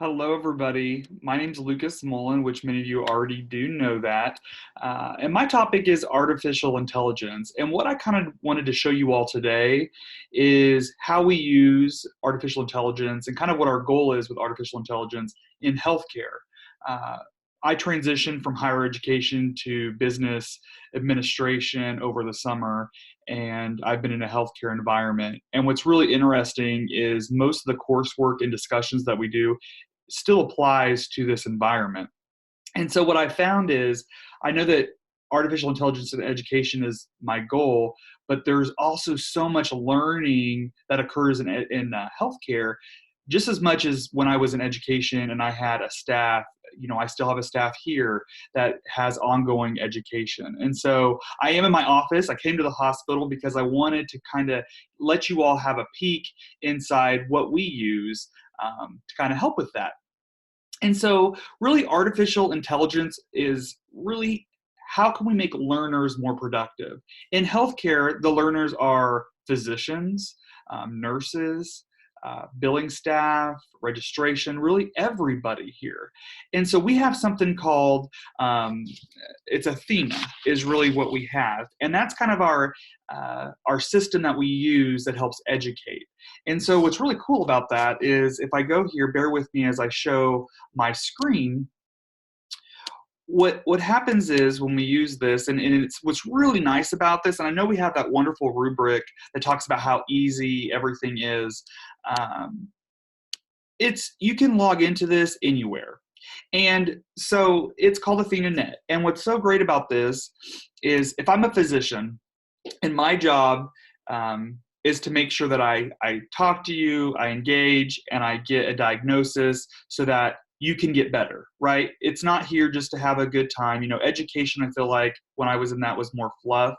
Hello, everybody. My name is Lucas Mullen, which many of you already do know that. And my topic is artificial intelligence. And what I kind of wanted to show you all today is how we use artificial intelligence and kind of what our goal is with artificial intelligence in healthcare. Uh, I transitioned from higher education to business administration over the summer, and I've been in a healthcare environment. And what's really interesting is most of the coursework and discussions that we do still applies to this environment. And so what I found is I know that artificial intelligence in education is my goal, but there's also so much learning that occurs in healthcare, just as much as when I was in education and I had a staff. I still have a staff here that has ongoing education. And so I am in my office. I came to the hospital because I wanted to kind of let you all have a peek inside what we use to kind of help with that. And so, really, artificial intelligence is really how can we make learners more productive? In healthcare, the learners are physicians, nurses, billing staff, registration, really everybody here. And so we have something called it's Athena is really what we have, and that's kind of our system that we use that helps educate. And so what's really cool about that is if I go here, bear with me as I show my screen. What happens is when we use this, and it's what's really nice about this, and I know we have that wonderful rubric that talks about how easy everything is. Um, it's you can log into this anywhere. And so it's called AthenaNet. And what's so great about this is if I'm a physician and my job is to make sure that I talk to you, I engage, and I get a diagnosis so that you can get better, right? It's not here just to have a good time. Education, I feel like when I was in that was more fluff.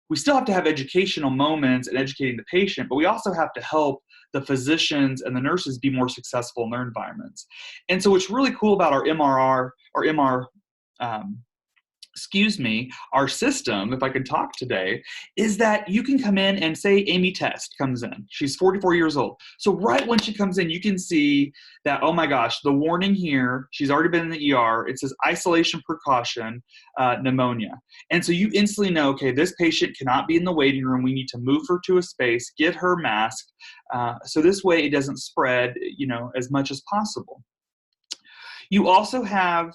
We still have to have educational moments and educating the patient, but we also have to help the physicians and the nurses be more successful in their environments. And so what's really cool about our MRR or MR our system, if I could talk today, is that you can come in and say Amy Test comes in. She's 44 years old. So right when she comes in, you can see that, oh my gosh, the warning here, she's already been in the ER. It says isolation precaution, pneumonia. And so you instantly know, okay, this patient cannot be in the waiting room. We need to move her to a space, get her mask. So this way it doesn't spread, as much as possible. You also have,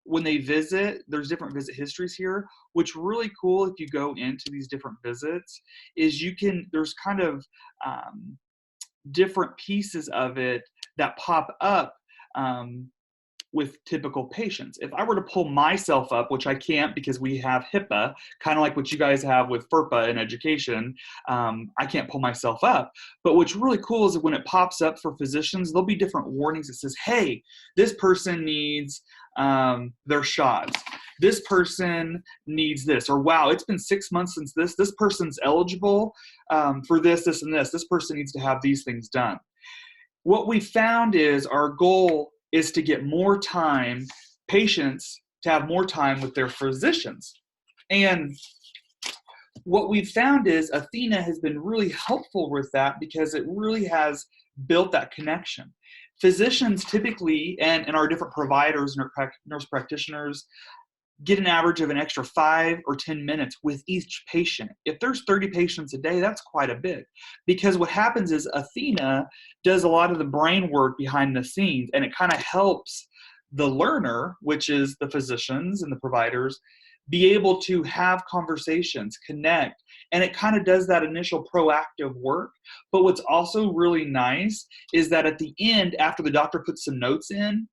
when they visit, there's different visit histories here, which really cool if you go into these different visits, is there's kind of different pieces of it that pop up with typical patients. If I were to pull myself up, which I can't because we have HIPAA, kind of like what you guys have with FERPA in education, I can't pull myself up. But what's really cool is that when it pops up for physicians, there'll be different warnings that says, hey, this person needs their shots. This person needs this, or wow, it's been 6 months since this person's eligible for this, and this. This person needs to have these things done. What we found is our goal is to get more time, patients to have more time with their physicians. And what we've found is Athena has been really helpful with that because it really has built that connection. Physicians typically, and our different providers, nurse practitioners, get an average of an extra 5 or 10 minutes with each patient. If there's 30 patients a day, that's quite a bit. Because what happens is Athena does a lot of the brain work behind the scenes, and it kind of helps the learner, which is the physicians and the providers, be able to have conversations, connect, and it kind of does that initial proactive work. But what's also really nice is that at the end, after the doctor puts some notes in,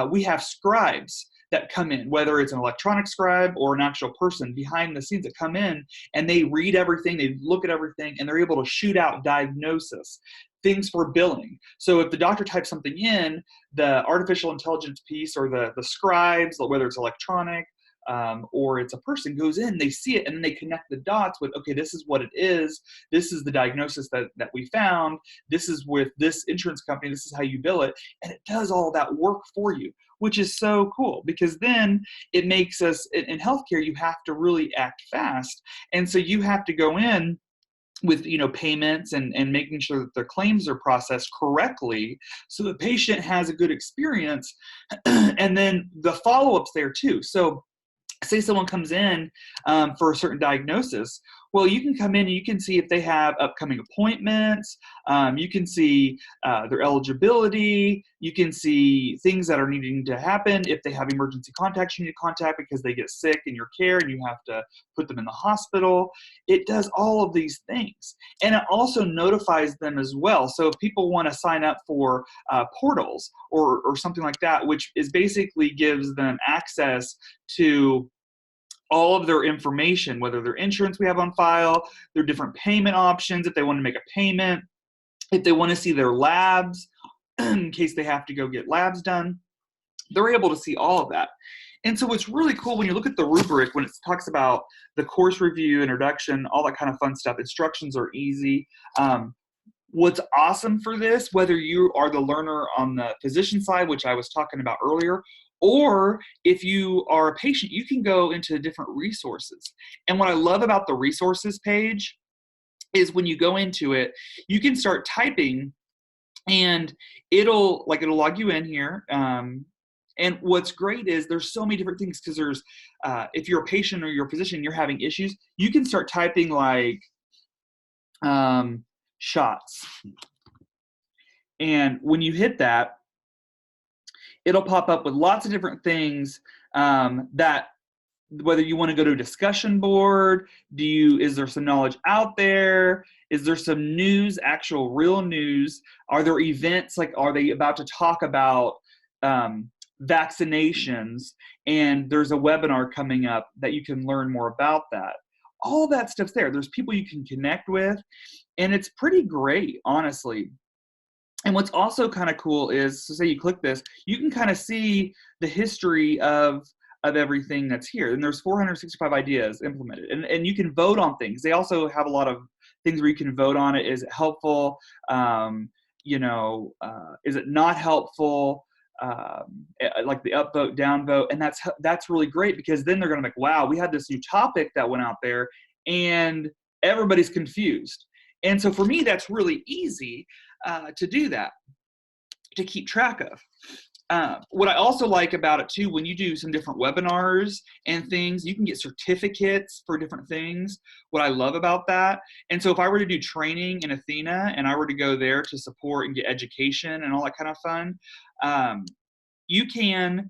we have scribes that come in, whether it's an electronic scribe or an actual person behind the scenes that come in, and they read everything, they look at everything, and they're able to shoot out diagnosis, things for billing. So if the doctor types something in, the artificial intelligence piece or the scribes, whether it's electronic or it's a person, goes in, they see it, and then they connect the dots with, okay, this is what it is. This is the diagnosis that we found. This is with this insurance company. This is how you bill it. And it does all that work for you, which is so cool because then it makes us, in healthcare, you have to really act fast. And so you have to go in with payments and making sure that their claims are processed correctly so the patient has a good experience. And then the follow-ups there too. So say someone comes in for a certain diagnosis. Well, you can come in and you can see if they have upcoming appointments. You can see their eligibility. You can see things that are needing to happen. If they have emergency contacts you need to contact because they get sick in your care and you have to put them in the hospital. It does all of these things. And it also notifies them as well. So if people want to sign up for portals or something like that, which is basically gives them access to all of their information, whether their insurance we have on file, their different payment options, if they want to make a payment, if they want to see their labs, in case they have to go get labs done, they're able to see all of that. And so it's really cool when you look at the rubric, when it talks about the course review, introduction, all that kind of fun stuff, instructions are easy. What's awesome for this, whether you are the learner on the physician side, which I was talking about earlier, or if you are a patient, you can go into different resources. And what I love about the resources page is when you go into it, you can start typing and it'll log you in here. And what's great is there's so many different things because there's, if you're a patient or you're a physician, you're having issues, you can start typing like shots. And when you hit that, it'll pop up with lots of different things that whether you want to go to a discussion board, is there some knowledge out there? Is there some news, actual real news? Are there events, like are they about to talk about vaccinations and there's a webinar coming up that you can learn more about that? All that stuff's there. There's people you can connect with and it's pretty great, honestly. And what's also kind of cool is, so say you click this, you can kind of see the history of everything that's here. And there's 465 ideas implemented. And you can vote on things. They also have a lot of things where you can vote on it. Is it helpful? Is it not helpful? Like the upvote, downvote. And that's really great because then they're going to be like, wow, we had this new topic that went out there and everybody's confused. And so for me, that's really easy to do that, to keep track of. What I also like about it too, when you do some different webinars and things, you can get certificates for different things. What I love about that. And so if I were to do training in Athena and I were to go there to support and get education and all that kind of fun, you can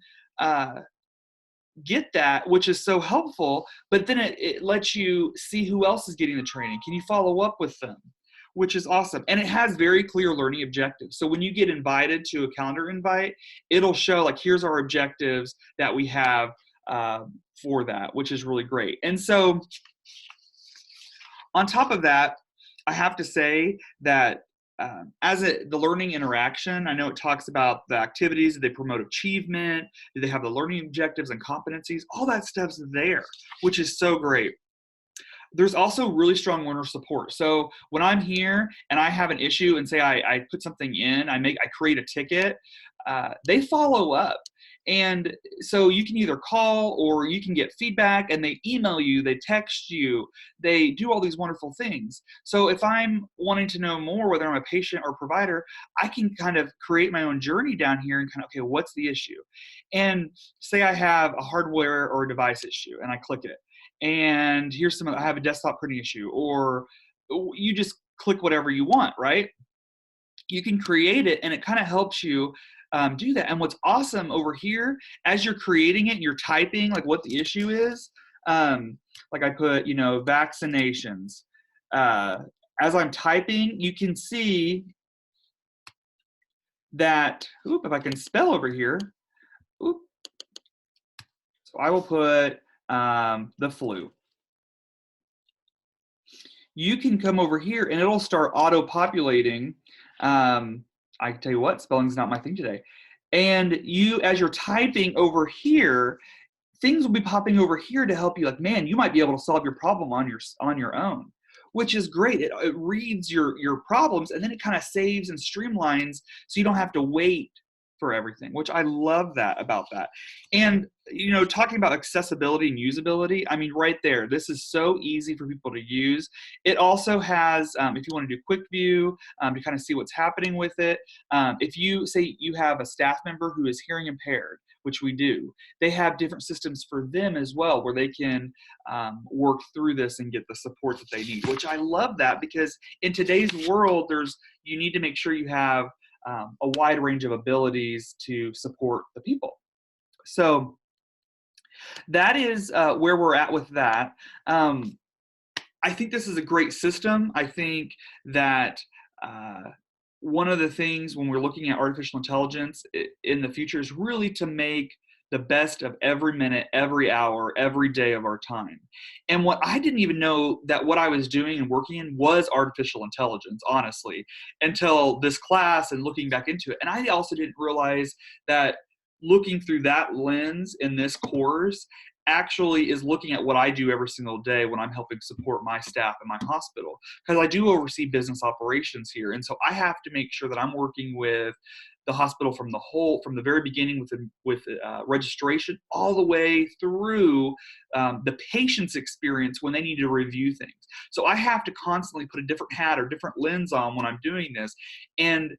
get that, which is so helpful, but then it lets you see who else is getting the training. Can you follow up with them? Which is awesome. And it has very clear learning objectives. So when you get invited to a calendar invite, it'll show like, here's our objectives that we have for that, which is really great. And so on top of that, I have to say that the learning interaction, I know it talks about the activities, do they promote achievement? Do they have the learning objectives and competencies? All that stuff's there, which is so great. There's also really strong learner support. So when I'm here and I have an issue and say I put something in, I create a ticket, they follow up. And so you can either call or you can get feedback and they email you, they text you, they do all these wonderful things. So if I'm wanting to know more, whether I'm a patient or provider, I can kind of create my own journey down here and kind of, okay, what's the issue? And say I have a hardware or a device issue and I click it. And here's I have a desktop printing issue, or you just click whatever you want, right? You can create it and it kind of helps you do that. And what's awesome over here, as you're creating it, you're typing like what the issue is. Like I put, vaccinations. As I'm typing, you can see that, if I can spell over here, so I will put the flu. You can come over here and it'll start auto-populating. I tell you what, spelling's not my thing today. And as you're typing over here, things will be popping over here to help you. Like, man, you might be able to solve your problem on your own, which is great. It reads your problems and then it kind of saves and streamlines so you don't have to wait for everything, which I love that about that. And, you know, talking about accessibility and usability, I mean, right there, this is so easy for people to use. It also has, if you want to do quick view to kind of see what's happening with it, if you say you have a staff member who is hearing impaired, which we do, they have different systems for them as well, where they can work through this and get the support that they need, which I love that, because in today's world, you need to make sure you have a wide range of abilities to support the people. So that is where we're at with that. I think this is a great system. I think that one of the things when we're looking at artificial intelligence in the future is really to make the best of every minute, every hour, every day of our time. And what I didn't even know that what I was doing and working in was artificial intelligence, honestly, until this class and looking back into it. And I also didn't realize that looking through that lens in this course actually is looking at what I do every single day when I'm helping support my staff in my hospital. Because I do oversee business operations here. And so I have to make sure that I'm working with the hospital from the very beginning with registration all the way through the patient's experience when they need to review things. So I have to constantly put a different hat or different lens on when I'm doing this. And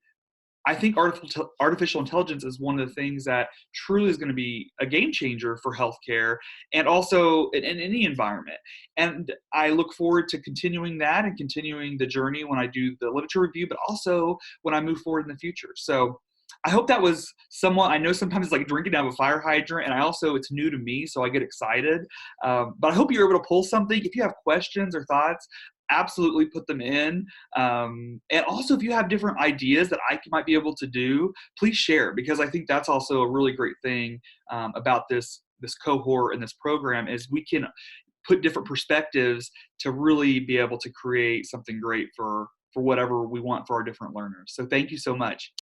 I think artificial intelligence is one of the things that truly is going to be a game changer for healthcare and also in any environment. And I look forward to continuing that and continuing the journey when I do the literature review, but also when I move forward in the future. So I hope that was somewhat, I know sometimes it's like drinking out of a fire hydrant, and it's new to me, so I get excited. But I hope you're able to pull something. If you have questions or thoughts, absolutely put them in. And also, if you have different ideas that I might be able to do, please share, because I think that's also a really great thing about this cohort and this program is we can put different perspectives to really be able to create something great for whatever we want for our different learners. So thank you so much.